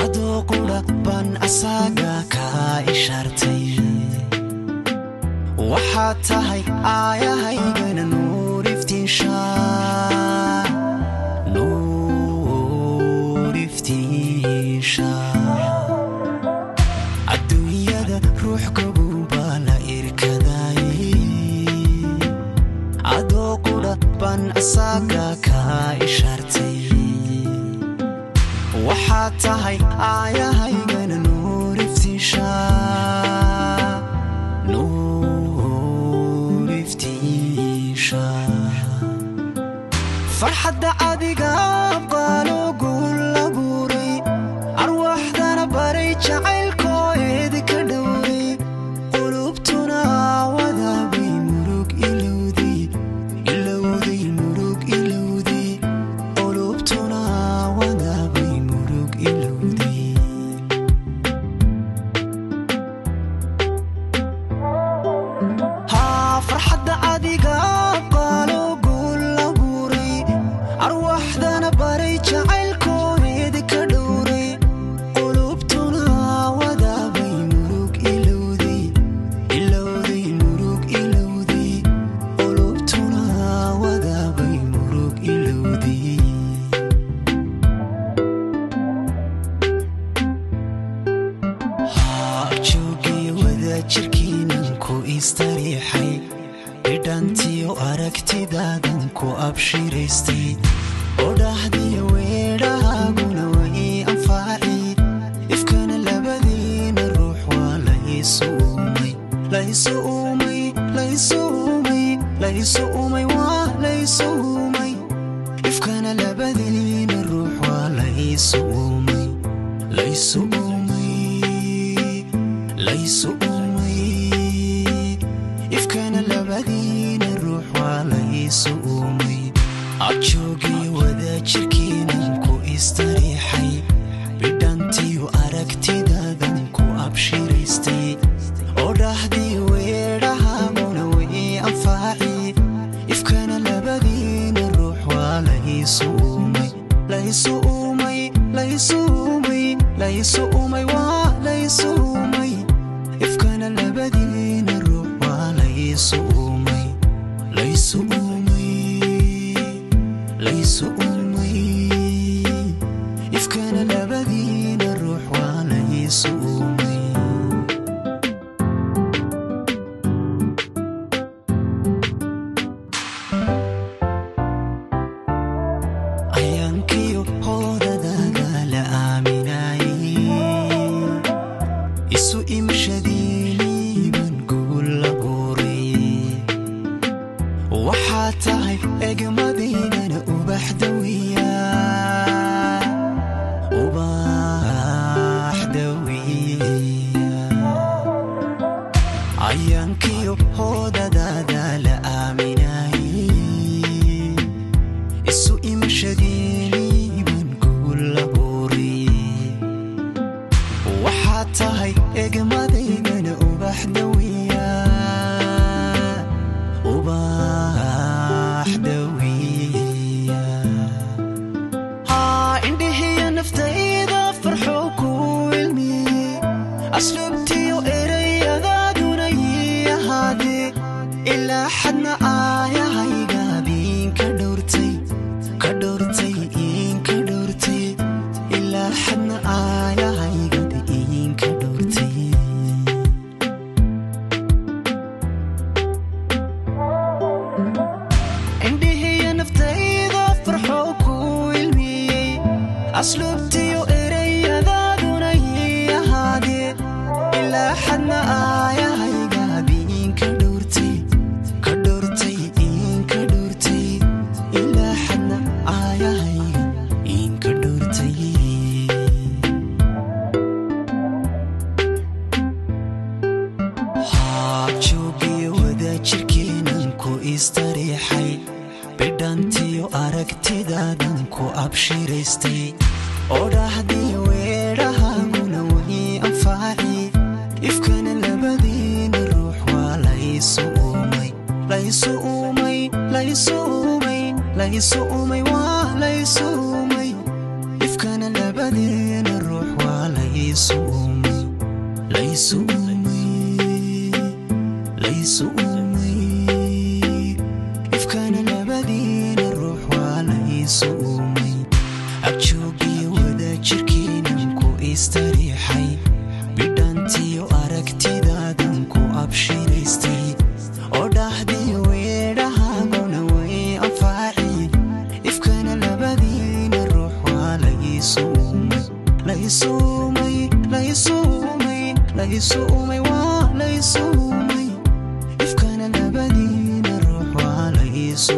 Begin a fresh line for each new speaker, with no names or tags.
adoo qura baan asaga ka ishartay waxaad tahay aayahaygana nuur iftiishaa adduunyada ruux gobu baa la irkadaayay adoo qura baan asaga ka ishartay waxaad tahay aayahaygana nuur iftiishaa farxadda adiga abqaalo guul abuuray arwaaxdana baray jacaylkooeedi ka dhowray qulubtuna wadaabay murug ilowday murug ilowday qulubtuna wadaabay murug ilowday farxadda adiga abqaalo guul abuuray arwaaxdana baray jacaylkooeedi ka dhowray qulubtuna wadaabay murug ilowday murug ilowday qulubtuna wadaabay murug ilowday joogii wadajirkiinan ku istariixay idhantiyo aragtidaadan ku abshiraystay oo dhahdiyo weedhahaaguna way anfaacay ifkana labadiina ruux waa laysu uumay waa laysu uumay ifkana labadiina ruux waa laysu uumay ifkana labadiina ruux waa laysu uumay adjoogii wadajirkiinan ku istariixay bidhantiyo aragtidaadan ku abshiraystay oo dhahdiyo weedhahaaguna way anfaacay ifkana labadiina ruux waa laysu uumay waa laysu uumay ifkana labadiina ruux waa laysu uumay ifkana labadiina ruux waa laysu uumay ayaankiyo hoodadaada la aaminayay isu imashadiiniiban guul abuuray waxaad tahay egmadaynana ubax dawiya ayaankiyo hoodadaada la aaminayay isu imashadiiniiban guul abuuray waxaad tahay egmadaynana ubax dawiya indhihiya naftayda farxo ku ilmiyey asluubtiyo erayadaaduna ii ahaadee ilaa xadna aayahayga biinka dhowrtay ilaa xadna aayahayga biinka dhowrtay indhihiya naftayda farxo ku ilmiyey asluubtiyo erayadaaduna ii ahaadee ilaa xadna aayahayga biinka dhowrtay ilaa xadna aayahayga biinka dhowrtay joogiyo wadajirkiinan ku istariixay bidhantiyo aragtidaadan ku abshiraystay oo dhahdiyo weedhahaaguna way anfaacay ifkana labadiina ruux waa laysu uumay ifkana labadiina ruux waa ifkaan labadiina ruux waa laysu uumay abjoogii wada jirkiinan ku istariixay bidhantiyo aragtidaadan ku abshiraystay oo dhahdiyo weedhahaaguna way anfaaci ifkaan labadiina ruux waa laysu uumay waa laysu uumay ifkaan labadiina ruux waa laysu